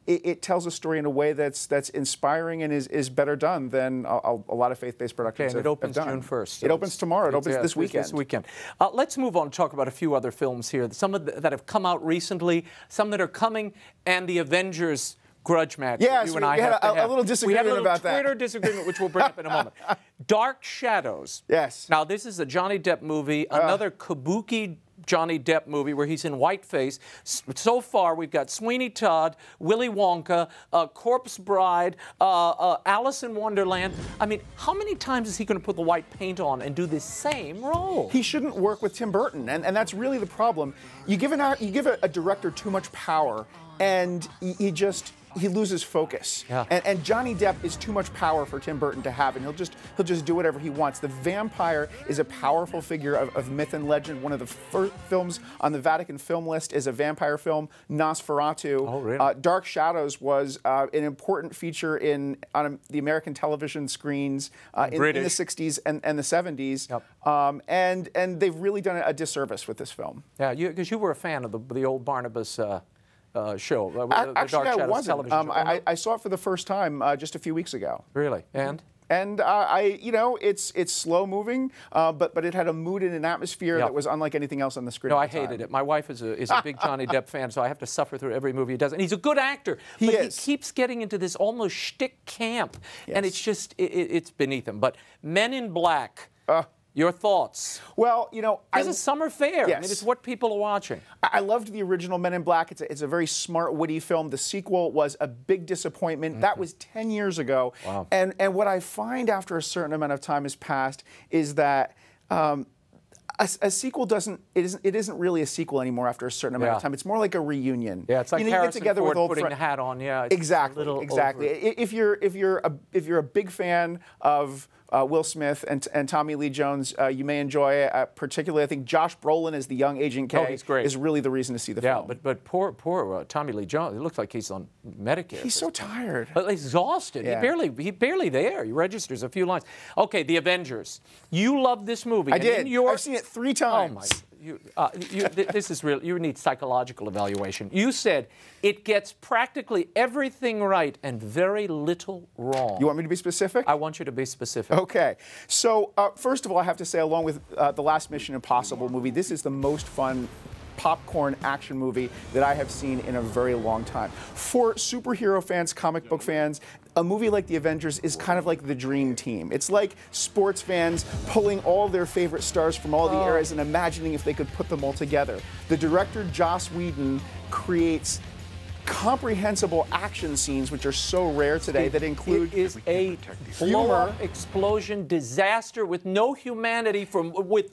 it tells a story in a way that's inspiring and is better done than a lot of faith-based productions have done. It opens June 1st. It opens tomorrow. It opens this weekend. This weekend. Let's move on and talk about a few other films here. Some that have come out recently, some that are coming, and the Avengers grudge match. Yes, you and I we had a little disagreement about that. We had a little Twitter disagreement, which we'll bring up in a moment. Dark Shadows. Yes. Now, this is a Johnny Depp movie, another kabuki Johnny Depp movie where he's in whiteface. So far, we've got Sweeney Todd, Willy Wonka, Corpse Bride, Alice in Wonderland. I mean, how many times is he going to put the white paint on and do the same role? He shouldn't work with Tim Burton, and that's really the problem. You give a director too much power, and he loses focus. Yeah. And Johnny Depp is too much power for Tim Burton to have, and he'll just do whatever he wants. The vampire is a powerful figure of myth and legend. One of the first films on the Vatican film list is a vampire film, Nosferatu. Oh, really? Dark Shadows was an important feature on the American television screens in the 60s and the 70s. Yep. And they've really done a disservice with this film. Yeah, because you were a fan of the old Barnabas show. Actually, I wasn't. Television show. I saw it for the first time just a few weeks ago. Really? And? And it's slow moving, but it had a mood and an atmosphere that was unlike anything else on the screen. No, I hated it. My wife is a big Johnny Depp fan, so I have to suffer through every movie he does. And he's a good actor, but he keeps getting into this almost shtick camp, and it's just it's beneath him. But Men in Black. Your thoughts? Well, it's a summer fair. Yes. I mean, it's what people are watching. I loved the original Men in Black. It's a very smart, witty film. The sequel was a big disappointment. That was 10 years ago. Wow. And what I find after a certain amount of time has passed is that a sequel isn't really a sequel anymore after a certain amount of time. It's more like a reunion. Yeah, it's like you get together Ford with old putting the hat on. Yeah, it's exactly. If you're a big fan of Will Smith and Tommy Lee Jones, you may enjoy it. Particularly, I think Josh Brolin as the young Agent K is really the reason to see the film. Yeah, but poor Tommy Lee Jones. It looks like he's on Medicare. He's so tired. Exhausted. Yeah. He barely there. He registers a few lines. Okay, The Avengers. You love this movie. I did. I've seen it 3 times. Oh my. This is real. You need psychological evaluation. You said it gets practically everything right and very little wrong. You want me to be specific? I want you to be specific. Okay. So first of all, I have to say, along with the last Mission Impossible movie, this is the most fun popcorn action movie that I have seen in a very long time. For superhero fans, comic book fans, a movie like The Avengers is kind of like the dream team. It's like sports fans pulling all their favorite stars from all the eras and imagining if they could put them all together. The director, Joss Whedon, creates comprehensible action scenes, which are so rare today, that include... It is a blow-up explosion disaster with no humanity, with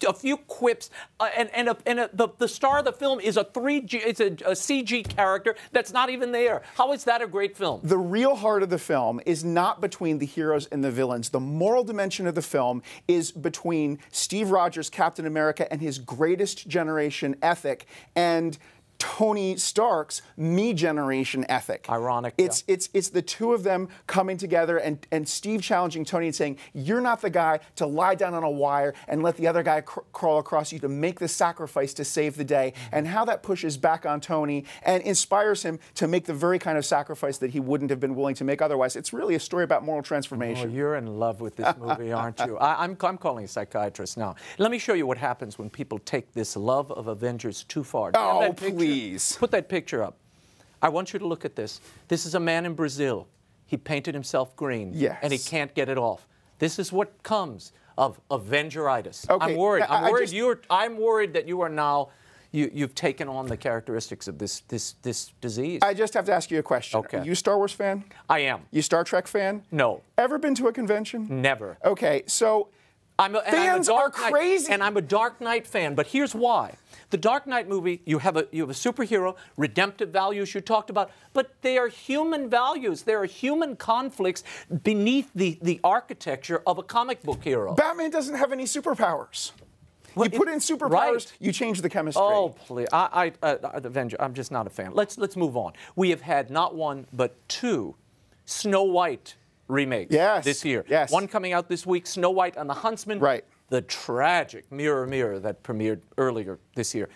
a few quips, and the star of the film is a CG character that's not even there. How is that a great film? The real heart of the film is not between the heroes and the villains. The moral dimension of the film is between Steve Rogers, Captain America, and his greatest generation ethic, and Tony Stark's me generation ethic. Ironic. It's the two of them coming together and Steve challenging Tony and saying, you're not the guy to lie down on a wire and let the other guy crawl across you, to make the sacrifice to save the day, and how that pushes back on Tony and inspires him to make the very kind of sacrifice that he wouldn't have been willing to make otherwise. It's really a story about moral transformation. Oh, you're in love with this movie, aren't you? I'm calling a psychiatrist now. Let me show you what happens when people take this love of Avengers too far. Oh, please. Put that picture up. I want you to look at this. This is a man in Brazil. He painted himself green. Yes. And he can't get it off. This is what comes of Avengeritis. Okay. I'm worried. I'm worried that you are now... You've taken on the characteristics of this disease. I just have to ask you a question. Okay. Are you a Star Wars fan? I am. You Star Trek fan? No. Ever been to a convention? Never. Okay, so Fans are crazy. And I'm a Dark Knight fan, but here's why. The Dark Knight movie, you have a superhero, redemptive values you talked about, but they are human values. There are human conflicts beneath the architecture of a comic book hero. Batman doesn't have any superpowers. You put in superpowers, you change the chemistry. Oh, please. Avenger, I'm just not a fan. Let's move on. We have had not one, but two Snow White remakes this year. Yes. One coming out this week, Snow White and the Huntsman. Right. The tragic Mirror, Mirror that premiered earlier this year.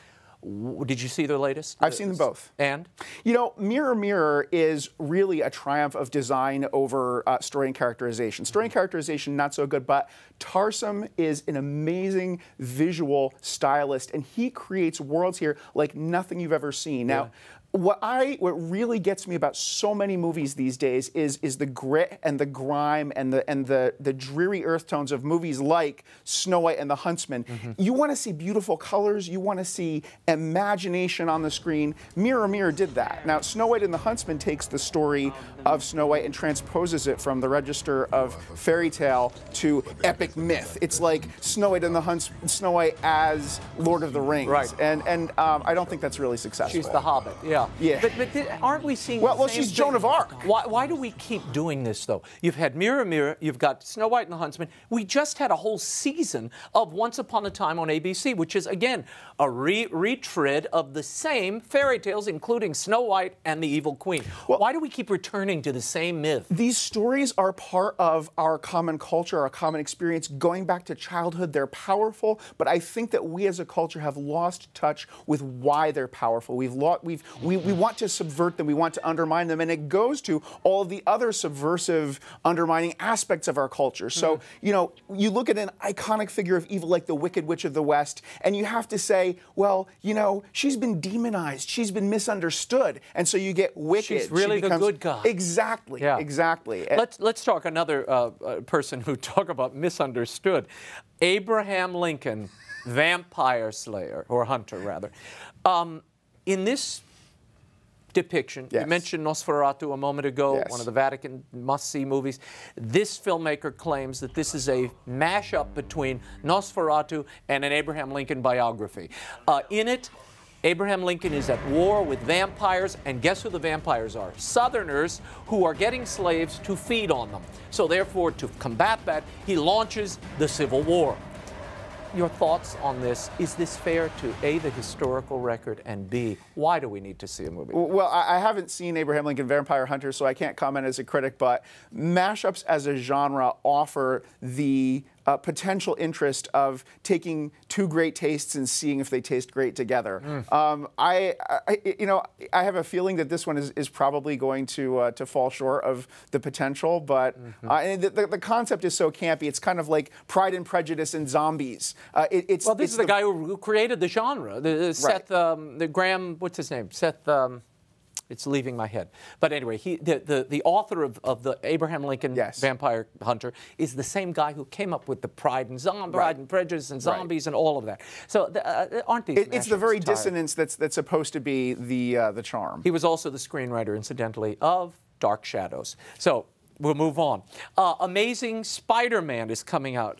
Did you see the latest? I've seen them both. And? You know, Mirror, Mirror is really a triumph of design over story and characterization. Story and characterization, not so good, but Tarsem is an amazing visual stylist, and he creates worlds here like nothing you've ever seen. Now, what really gets me about so many movies these days is the grit and the grime and the dreary earth tones of movies like Snow White and the Huntsman. You want to see beautiful colors. You want to see imagination on the screen. Mirror, Mirror did that. Now, Snow White and the Huntsman takes the story of Snow White and transposes it from the register of fairy tale to epic myth. It's like Snow White and the Huntsman, Snow White as Lord of the Rings. Right. And I don't think that's really successful. She's the Hobbit. Yeah. Yeah. But aren't we seeing well, she's Joan of Arc. Why do we keep doing this, though? You've had Mirror, Mirror, you've got Snow White and the Huntsman. We just had a whole season of Once Upon a Time on ABC, which is, again, a retread of the same fairy tales, including Snow White and the Evil Queen. Well, why do we keep returning to the same myth? These stories are part of our common culture, our common experience, going back to childhood. They're powerful, but I think that we as a culture have lost touch with why they're powerful. We want to subvert them, we want to undermine them, and it goes to all of the other subversive, undermining aspects of our culture. So, you know, you look at an iconic figure of evil like the Wicked Witch of the West, and you have to say, well, you know, she's been demonized, she's been misunderstood, and so you get Wicked. She's really the good guy. Exactly, exactly. Let's talk another person who talk about misunderstood. Abraham Lincoln, vampire slayer, or hunter, rather. In this depiction, you mentioned Nosferatu a moment ago, one of the Vatican must-see movies. This filmmaker claims that this is a mashup between Nosferatu and an Abraham Lincoln biography. In it, Abraham Lincoln is at war with vampires, and guess who the vampires are? Southerners who are getting slaves to feed on them. So therefore, to combat that, he launches the Civil War. Your thoughts on this? Is this fair to A, the historical record, and B, why do we need to see a movie? Well, I haven't seen Abraham Lincoln Vampire Hunter, so I can't comment as a critic, but mashups as a genre offer the potential interest of taking two great tastes and seeing if they taste great together. I have a feeling that this one is probably going to fall short of the potential, but and the concept is so campy. It's kind of like Pride and Prejudice and zombies. This is the guy who created the genre. Seth, the Graham, what's his name? Seth. It's leaving my head. But anyway, the author of the Abraham Lincoln Vampire Hunter is the same guy who came up with the Pride and Prejudice and Zombies and all of that. So aren't these It's the very dissonance that's supposed to be the charm. He was also the screenwriter, incidentally, of Dark Shadows. So we'll move on. Amazing Spider-Man is coming out.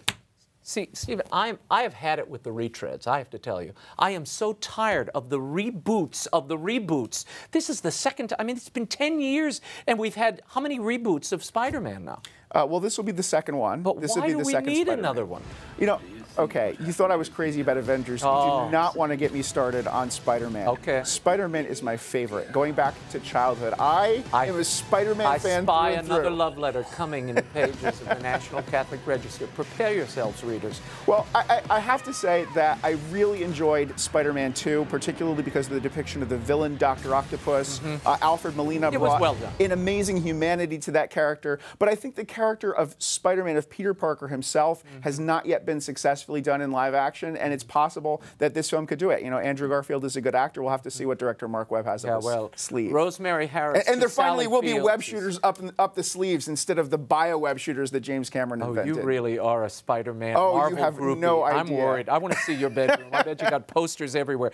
See, Stephen, I have had it with the retreads, I have to tell you. I am so tired of the reboots of the reboots. This is the second time. I mean, it's been 10 years, and we've had how many reboots of Spider-Man now? Well, this will be the second one. But this why will be do the we second need Spider-Man. another one? You know, okay, you thought I was crazy about Avengers. You do not want to get me started on Spider-Man. Okay. Spider-Man is my favorite. Going back to childhood, I am a Spider-Man fan. I spy another love letter coming in the pages of the National Catholic Register. Prepare yourselves, readers. Well, I have to say that I really enjoyed Spider-Man 2, particularly because of the depiction of the villain, Dr. Octopus. Alfred Molina brought an amazing humanity to that character. But I think the character of Spider-Man, of Peter Parker himself, has not yet been successful. successfully done in live action, and it's possible that this film could do it. You know, Andrew Garfield is a good actor. We'll have to see what director Mark Webb has up his sleeve. Rosemary Harris. And there finally will be web shooters up the sleeves instead of the bio-web shooters that James Cameron invented. You really are a Spider-Man Marvel you have groupie. No idea. I'm worried. I want to see your bedroom. I bet you got posters everywhere.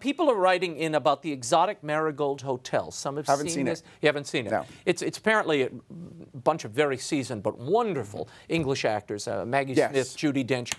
People are writing in about the exotic Marigold Hotel. Some have seen this. You haven't seen it? No. It's apparently a bunch of very seasoned but wonderful English actors, Maggie Smith, Judi Dench,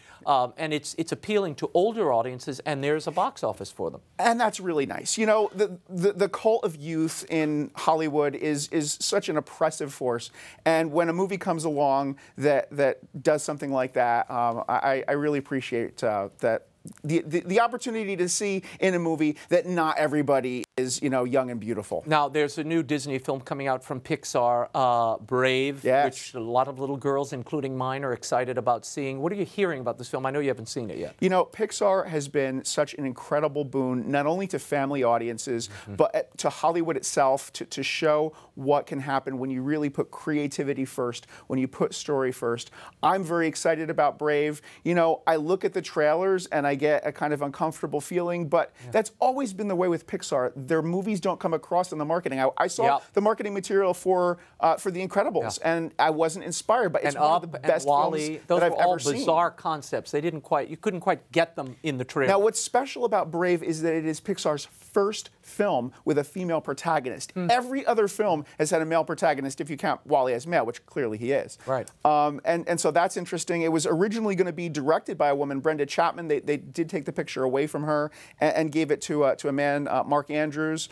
and it's appealing to older audiences, and there's a box office for them. And that's really nice. You know, the cult of youth in Hollywood is such an oppressive force, and when a movie comes along that does something like that, I really appreciate that. The opportunity to see in a movie that not everybody is, you know, young and beautiful. Now, there's a new Disney film coming out from Pixar, Brave, which a lot of little girls, including mine, are excited about seeing. What are you hearing about this film? I know you haven't seen it yet. You know, Pixar has been such an incredible boon, not only to family audiences, but to Hollywood itself, to show what can happen when you really put creativity first, when you put story first. I'm very excited about Brave. You know, I look at the trailers and I get a kind of uncomfortable feeling, but that's always been the way with Pixar. Their movies don't come across in the marketing. I saw the marketing material for The Incredibles, and I wasn't inspired, but it's one of the best films that I've ever seen. Those were all bizarre concepts. They didn't quite, you couldn't quite get them in the trailer. Now, what's special about Brave is that it is Pixar's first film with a female protagonist. Every other film has had a male protagonist, if you count Wally as male, which clearly he is. Right. And so that's interesting. It was originally going to be directed by a woman, Brenda Chapman. They did take the picture away from her and gave it to a man, Mark Andrews.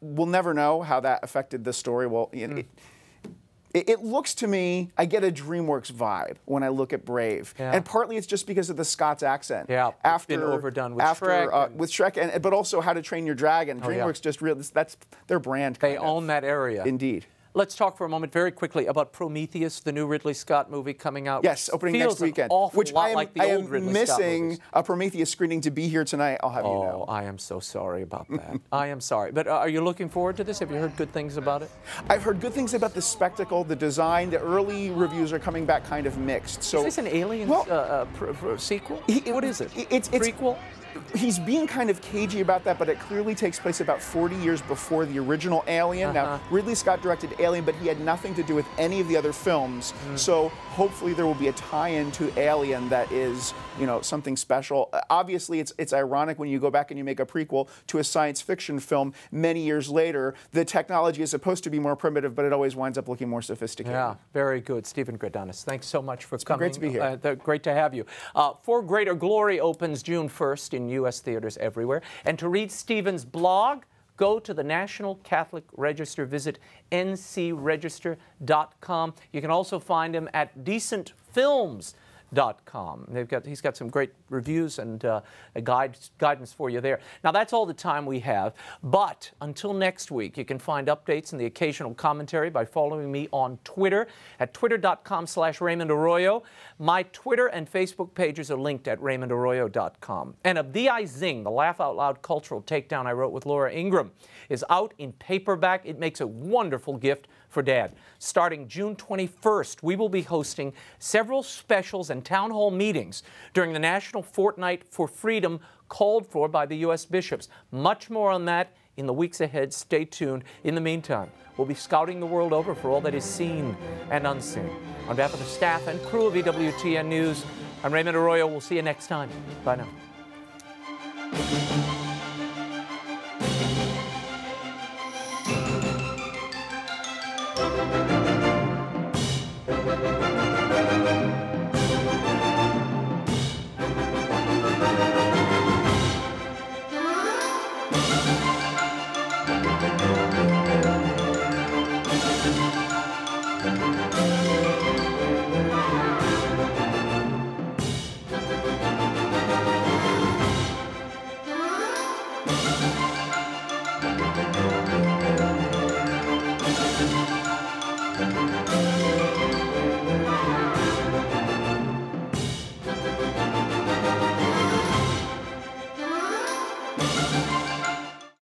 We'll never know how that affected the story. Well, you know, it looks to me, I get a DreamWorks vibe when I look at Brave. And partly it's just because of the Scots accent. It's been overdone with Shrek. But also How to Train Your Dragon. DreamWorks just really, that's their brand. They own that area. Indeed. Let's talk for a moment very quickly about Prometheus, the new Ridley Scott movie coming out. Yes, opening next weekend. Which I am missing a Prometheus screening to be here tonight, I'll have you know. I am so sorry about that. I am sorry. But are you looking forward to this? Have you heard good things about it? I've heard good things about the spectacle, the design. The early reviews are coming back kind of mixed. So, is this an Alien sequel? What is it? It's prequel? He's being kind of cagey about that, but it clearly takes place about 40 years before the original Alien. Now, Ridley Scott directed Alien, but he had nothing to do with any of the other films. So hopefully there will be a tie-in to Alien that is, you know, something special. Obviously, it's ironic when you go back and you make a prequel to a science fiction film many years later. The technology is supposed to be more primitive, but it always winds up looking more sophisticated. Yeah, very good. Stephen GREYDANUS, thanks so much for coming. Great to be here. Great to have you. For Greater Glory opens June 1st in U.S. theaters everywhere. And to read Stephen's blog, go to the National Catholic Register. Visit ncregister.com. You can also find him at decentfilms.com. He's got some great reviews and guidance for you there. Now, that's all the time we have. But until next week, you can find updates and the occasional commentary by following me on Twitter at twitter.com/Raymond Arroyo. My Twitter and Facebook pages are linked at RaymondArroyo.com. And A V.I. Zing, the Laugh Out Loud cultural takedown I wrote with Laura Ingram, is out in paperback. It makes a wonderful gift for Dad. Starting June 21st, we will be hosting several specials and town hall meetings during the National Fortnight for Freedom called for by the U.S. bishops. Much more on that in the weeks ahead. Stay tuned. In the meantime, we'll be scouting the world over for all that is seen and unseen. On behalf of the staff and crew of EWTN News, I'm Raymond Arroyo. We'll see you next time. Bye now.